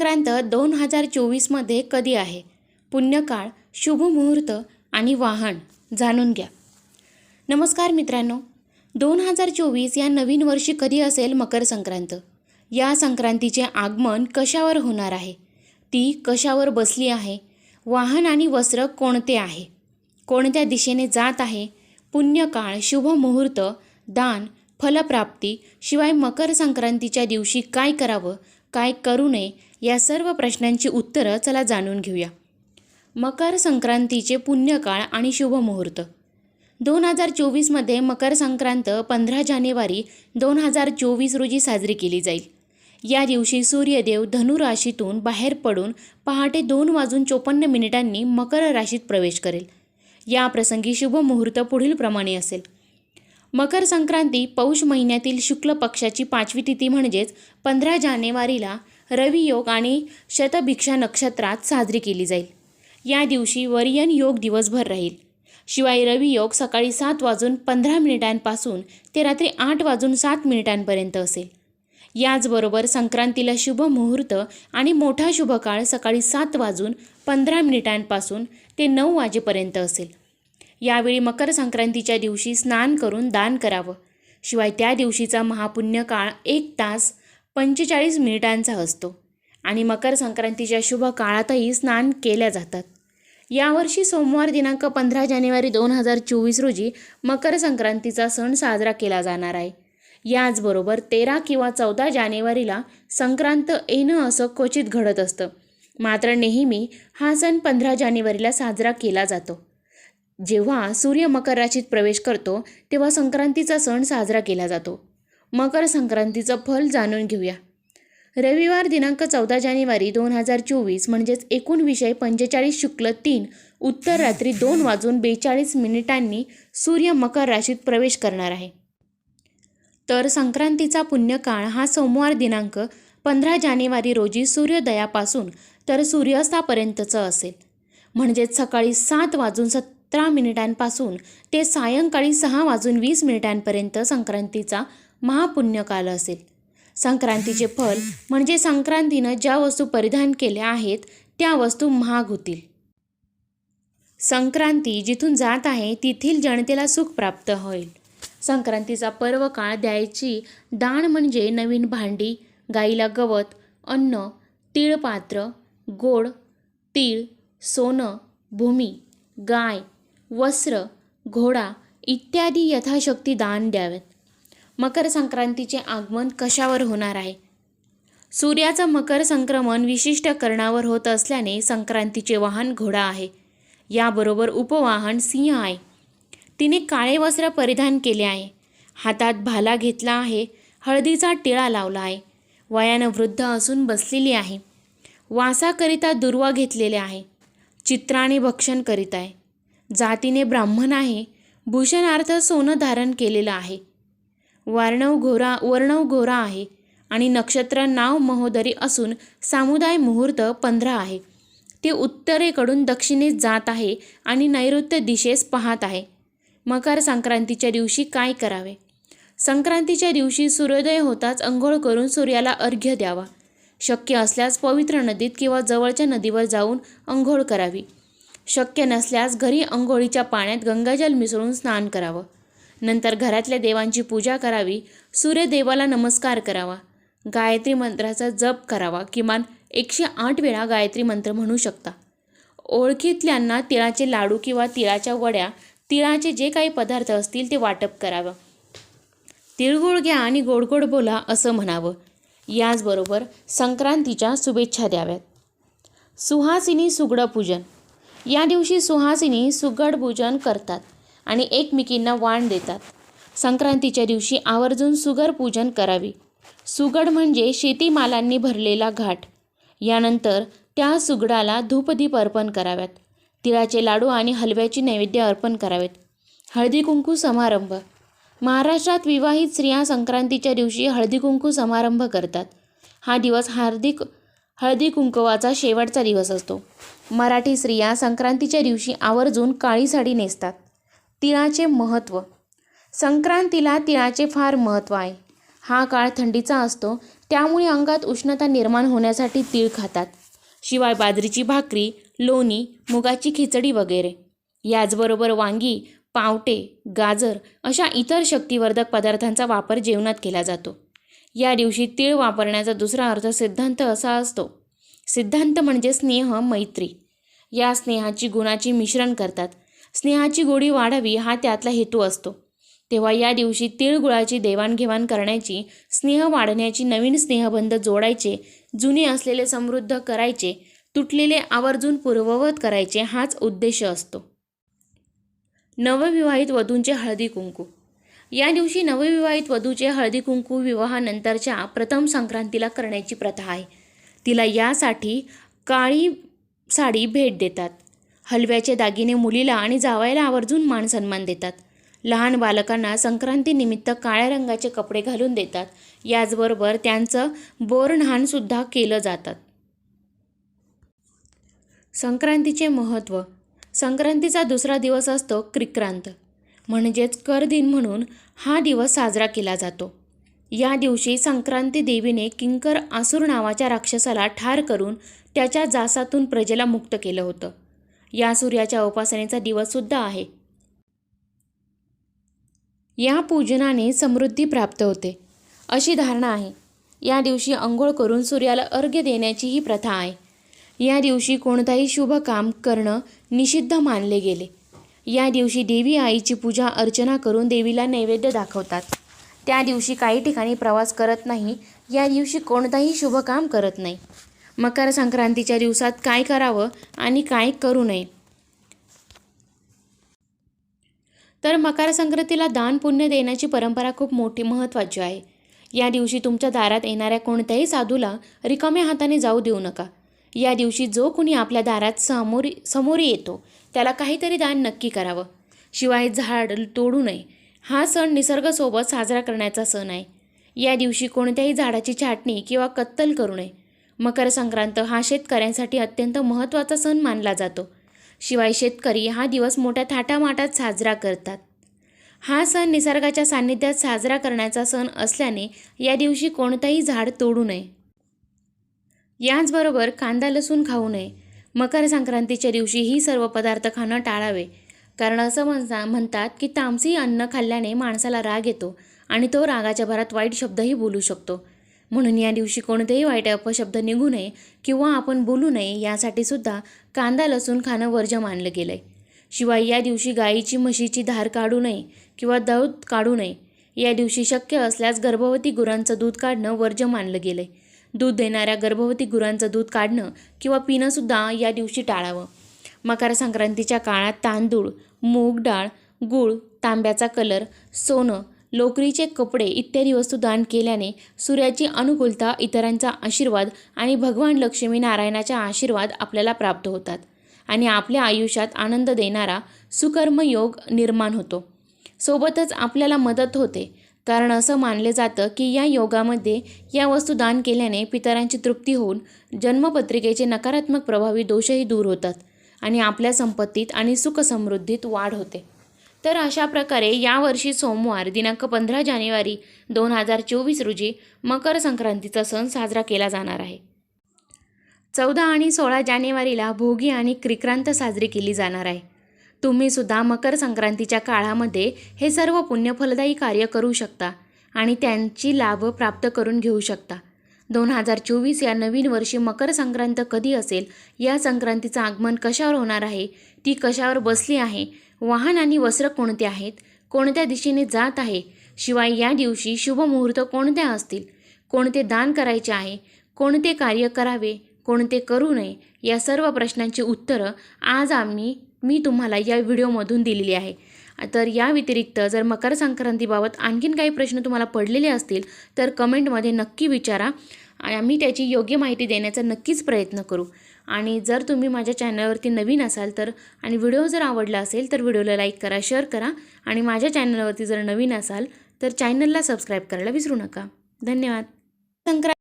संक्रांत 2024मध्ये कधी आहे? पुण्यकाळ, शुभमुहूर्त आणि वाहन जाणून घ्या. नमस्कार मित्रांनो, 2024 या नवीन वर्षी कधी असेल मकर संक्रांत. या संक्रांतीचे आगमन कशावर होणार आहे? ती कशावर बसली आहे? वाहन आणि वस्त्र कोणते आहे? कोणत्या दिशेने जात आहे? पुण्यकाळ, शुभमुहूर्त, दान, फलप्राप्ती, शिवाय मकर संक्रांतीच्या दिवशी काय करावं, काय करू नये, या सर्व प्रश्नांची उत्तरं चला जाणून घेऊया. मकर संक्रांतीचे पुण्यकाळ आणि शुभमुहूर्त. 2024मध्ये मकर संक्रांत 15 जानेवारी 2024 रोजी साजरी केली जाईल. या दिवशी सूर्यदेव धनु राशीतून बाहेर पडून पहाटे 2:54 मकर राशीत प्रवेश करेल. या प्रसंगी शुभमुहूर्त पुढील प्रमाणे असेल. मकर संक्रांती पौष महिन्यातील शुक्ल पक्षाची 5वी तिथी म्हणजेच 15 जानेवारीला रवी योग आणि शतभिक्षा नक्षत्रात साजरी केली जाईल. या दिवशी वरियन योग दिवसभर राहील. शिवाय रवी योग सकाळी 7:15 ते रात्री 8:07 असेल. याचबरोबर संक्रांतीला शुभ मुहूर्त आणि मोठा शुभकाळ सकाळी 7:15 ते 9 वाजेपर्यंत असेल. यावेळी मकर संक्रांतीच्या दिवशी स्नान करून दान करावं. शिवाय त्या दिवशीचा महापुण्य काळ 1 तास 45 मिनिटांचा असतो आणि मकर संक्रांतीच्या शुभ काळातही स्नान केल्या जातात. यावर्षी सोमवार दिनांक 15 जानेवारी 2024 रोजी मकर संक्रांतीचा सण साजरा केला जाणार आहे. याचबरोबर 13 किंवा 14 जानेवारीला संक्रांत येणं असं क्वचित घडत असतं. मात्र नेहमी हा सण 15 जानेवारीला साजरा केला जातो. जेव्हा सूर्य मकर राशीत प्रवेश करतो तेव्हा संक्रांतीचा सण साजरा केला जातो. मकर संक्रांतीचं फल जाणून घेऊया. रविवार दिनांक 14 जानेवारी 2024 म्हणजेच एकूण विषय 45 शुक्ल 3 उत्तर रात्री 2:42 सूर्य मकर राशीत प्रवेश करणार आहे. तर संक्रांतीचा पुण्यकाळ हा सोमवार दिनांक 15 जानेवारी रोजी सूर्योदयापासून तर सूर्यास्तापर्यंतचा असेल. म्हणजेच सकाळी 7:17 ते सायंकाळी 6:20 संक्रांतीचा महापुण्यकाल असेल. संक्रांतीचे फल म्हणजे संक्रांतीनं ज्या वस्तू परिधान केल्या आहेत त्या वस्तू महाग होतील. संक्रांती जिथून जात आहे तेथील जनतेला सुख प्राप्त होईल. संक्रांतीचा पर्व काळ द्यायची दान म्हणजे नवीन भांडी, गाईला गवत, अन्न, तिळपात्र, गोड, तीळ, सोनं, भूमी, गाय, वस्त्र, घोडा इत्यादी यथाशक्ती दान द्यावेत. मकर संक्रांतीचे आगमन कशावर होणार आहे? सूर्याचं मकर संक्रमण विशिष्ट कर्णावर होत असल्याने संक्रांतीचे वाहन घोडा आहे. याबरोबर उपवाहन सिंह आहे. तिने काळे वस्त्र परिधान केले आहे. हातात भाला घेतला आहे. हळदीचा टिळा लावला आहे. वयानं वृद्ध असून बसलेली आहे. वासाकरिता दुर्वा घेतलेले आहे. चित्राने भक्षण करीत आहे. जातीने ब्राह्मण आहे. भूषणार्थ सोनं धारण केलेलं आहे. वर्णव गोरा आहे आणि नक्षत्र नाव महोदरी असून सामुदाय मुहूर्त 15 आहे. ते उत्तरेकडून दक्षिणेस जात आहे आणि नैऋत्य दिशेस पाहत आहे. मकर संक्रांतीच्या दिवशी काय करावे? संक्रांतीच्या दिवशी सूर्योदय होताच अंघोळ करून सूर्याला अर्घ्य द्यावा. शक्य असल्यास पवित्र नदीत किंवा जवळच्या नदीवर जाऊन अंघोळ करावी. शक्य नसल्यास घरी अंघोळीच्या पाण्यात गंगाजल मिसळून स्नान करावं. नंतर घरातल्या देवांची पूजा करावी. सूर्यदेवाला नमस्कार करावा. गायत्री मंत्राचा जप करावा. किमान 108 वेळा गायत्री मंत्र म्हणू शकता. ओळखीतल्यांना तिळाचे लाडू किंवा तिळाच्या वड्या, तिळाचे जे काही पदार्थ असतील ते वाटप करावं. तिळगुळ घ्या आणि गोड गोड बोला असं म्हणावं. याचबरोबर संक्रांतीच्या शुभेच्छा द्याव्यात. सुहासिनी सुगड पूजन. या दिवशी सुहासिनी सुगड पूजन करतात आणि एकमेकींना वाण देतात. संक्रांतीच्या दिवशी आवर्जून सुगड पूजन करावी. सुगड म्हणजे शेतीमालांनी भरलेला घाट. यानंतर त्या सुगडाला धूपदीप अर्पण कराव्यात. तिळाचे लाडू आणि हलव्याची नैवेद्य अर्पण करावेत. हळदी कुंकू समारंभ. महाराष्ट्रात विवाहित स्त्रिया संक्रांतीच्या दिवशी हळदी कुंकू समारंभ करतात. हा दिवस हळदी कुंकवाचा शेवटचा दिवस असतो. मराठी स्त्रिया संक्रांतीच्या दिवशी आवर्जून काळी साडी नेसतात. तिळाचे महत्त्व. संक्रांतीला तिळाचे फार महत्त्व आहे. हा काळ थंडीचा असतो त्यामुळे अंगात उष्णता निर्माण होण्यासाठी तीळ खातात. शिवाय बाजरीची भाकरी, लोणी, मुगाची खिचडी वगैरे. याचबरोबर वांगी, पावटे, गाजर अशा इतर शक्तिवर्धक पदार्थांचा वापर जेवणात केला जातो. या दिवशी तीळ वापरण्याचा दुसरा अर्थ सिद्धांत असा असतो. सिद्धांत म्हणजे स्नेह, मैत्री. या स्नेहाची गुणाची मिश्रण करतात. स्नेहाची गोडी वाढावी हा त्यातला हेतू असतो. तेव्हा या दिवशी तिळगुळाची देवाणघेवाण करण्याची, स्नेह वाढण्याची, नवीन स्नेहबंध जोडायचे, जुने असलेले समृद्ध करायचे, तुटलेले आवर्जून पूर्ववत करायचे हाच उद्देश असतो. नवविवाहित वधूंचे हळदी कुंकू. या दिवशी नवविवाहित वधूचे हळदी कुंकू विवाहानंतरच्या प्रथम संक्रांतीला करण्याची प्रथा आहे. तिला यासाठी काळी साडी भेट देतात. हलव्याचे दागिने मुलीला आणि जावयाला आवर्जून मान सन्मान देतात. लहान बालकांना संक्रांतीनिमित्त काळ्या रंगाचे कपडे घालून देतात. याचबरोबर त्यांचं बोरन्हाणसुद्धा केलं जातात. संक्रांतीचे महत्त्व. संक्रांतीचा दुसरा दिवस असतो क्रिक्रांत, म्हणजेच कर दिन म्हणून हा दिवस साजरा केला जातो. या दिवशी संक्रांती देवीने किंकर आसूर नावाच्या राक्षसाला ठार करून त्याच्या जासातून प्रजेला मुक्त केलं होतं. या सूर्याच्या उपासनेचा दिवससुद्धा आहे. या पूजनाने समृद्धी प्राप्त होते अशी धारणा आहे. या दिवशी अंघोळ करून सूर्याला अर्घ्य देण्याची ही प्रथा आहे. या दिवशी कोणताही शुभ काम करणं निषिद्ध मानले गेले. या दिवशी देवी आईची पूजा अर्चना करून देवीला नैवेद्य दाखवतात. त्या दिवशी काही ठिकाणी प्रवास करत नाही. या दिवशी कोणताही शुभ काम करत नाही. मकर संक्रांतीच्या दिवसात काय करावं आणि काय करू नये. तर मकर संक्रांतीला दान पुण्य देण्याची परंपरा खूप मोठी महत्त्वाची आहे. या दिवशी तुमच्या दारात येणाऱ्या कोणत्याही साधूला रिकाम्या हाताने जाऊ देऊ नका. या दिवशी जो कुणी आपल्या दारात समोरी येतो त्याला काहीतरी दान नक्की करावं. शिवाय झाड तोडू नये. हा सण निसर्गासोबत साजरा करण्याचा सण आहे. या दिवशी कोणत्याही झाडाची छाटणी किंवा कत्तल करू नये. मकर संक्रांत हा शेतकऱ्यांसाठी अत्यंत महत्त्वाचा सण मानला जातो. शिवाय शेतकरी हा दिवस मोठ्या थाटामाटात साजरा करतात. हा सण निसर्गाच्या सान्निध्यात साजरा करण्याचा सण असल्याने या दिवशी कोणताही झाड तोडू नये. याचबरोबर कांदा लसूण खाऊ नये. मकर संक्रांतीच्या दिवशी ही सर्व पदार्थ खाणं टाळावे. कारण असं म्हणतात की तामसी अन्न खाल्ल्याने माणसाला राग येतो आणि तो रागाच्या भरात वाईट शब्दही बोलू शकतो. म्हणून या दिवशी कोणतेही वाईट अपशब्द निघू नये किंवा आपण बोलू नये यासाठी सुद्धा कांदा लसूण खाणं वर्ज्य मानलं गेलंय. शिवाय या दिवशी गाईची म्हशीची धार काढू नये किंवा दूध काढू नये. या दिवशी शक्य असल्यास गर्भवती गुरांचं दूध काढणं वर्ज्य मानलं गेलंय. दूध देणाऱ्या गर्भवती गुरांचं दूध काढणं किंवा पिणंसुद्धा या दिवशी टाळावं. मकर संक्रांतीच्या काळात तांदूळ, मूग डाळ, गूळ, तांब्याचा कलर, सोनं, लोकरीचे कपडे इत्यादी वस्तू दान केल्याने सूर्याची अनुकूलता, इतरांचा आशीर्वाद आणि भगवान लक्ष्मी नारायणाचा आशीर्वाद आपल्याला प्राप्त होतात आणि आपल्या आयुष्यात आनंद देणारा सुकर्मयोग निर्माण होतो. सोबतच आपल्याला मदत होते. कारण असं मानले जातं की या योगामध्ये या वस्तू दान केल्याने पितरांची तृप्ती होऊन जन्मपत्रिकेचे नकारात्मक प्रभावी दोषही दूर होतात आणि आपल्या संपत्तीत आणि सुखसमृद्धीत वाढ होते. तर अशा प्रकारे यावर्षी सोमवार दिनांक 15 जानेवारी 2024 रोजी मकर संक्रांतीचा सण साजरा केला जाणार आहे. 14 आणि 16 जानेवारीला भोगी आणि क्रिक्रांत साजरी केली जाणार आहे. तुम्हीसुद्धा मकर संक्रांतीच्या काळामध्ये हे सर्व पुण्यफलदायी कार्य करू शकता आणि त्यांची लाभ प्राप्त करून घेऊ शकता. 2024 या नवीन वर्षी मकर संक्रांत कधी असेल, या संक्रांतीचं आगमन कशावर होणार आहे, ती कशावर बसली आहे, वाहन आणि वस्त्र कोणते आहेत, कोणत्या दिशेने जात आहे, शिवाय या दिवशी शुभ मुहूर्त कोणत्या असतील, कोणते दान करायचे आहे, कोणते कार्य करावे, कोणते करू नये, या सर्व प्रश्नांची उत्तरं आज मी तुम्हाला या व्हिडिओमधून दिलेली आहे. तर या व्यतिरिक्त जर मकर संक्रांतीबाबत आणखीन काही प्रश्न तुम्हाला पडलेले असतील तर कमेंटमध्ये नक्की विचारा. आम्ही त्याची योग्य माहिती देण्याचा नक्कीच प्रयत्न करू. आणि जर तुम्ही माझ्या चॅनलवरती नवीन असाल तर आणि व्हिडिओ जर आवडला असेल तर व्हिडिओला लाईक करा, शेअर करा आणि माझ्या चॅनलवरती जर नवीन असाल तर चॅनलला सबस्क्राईब करायला विसरू नका. धन्यवाद.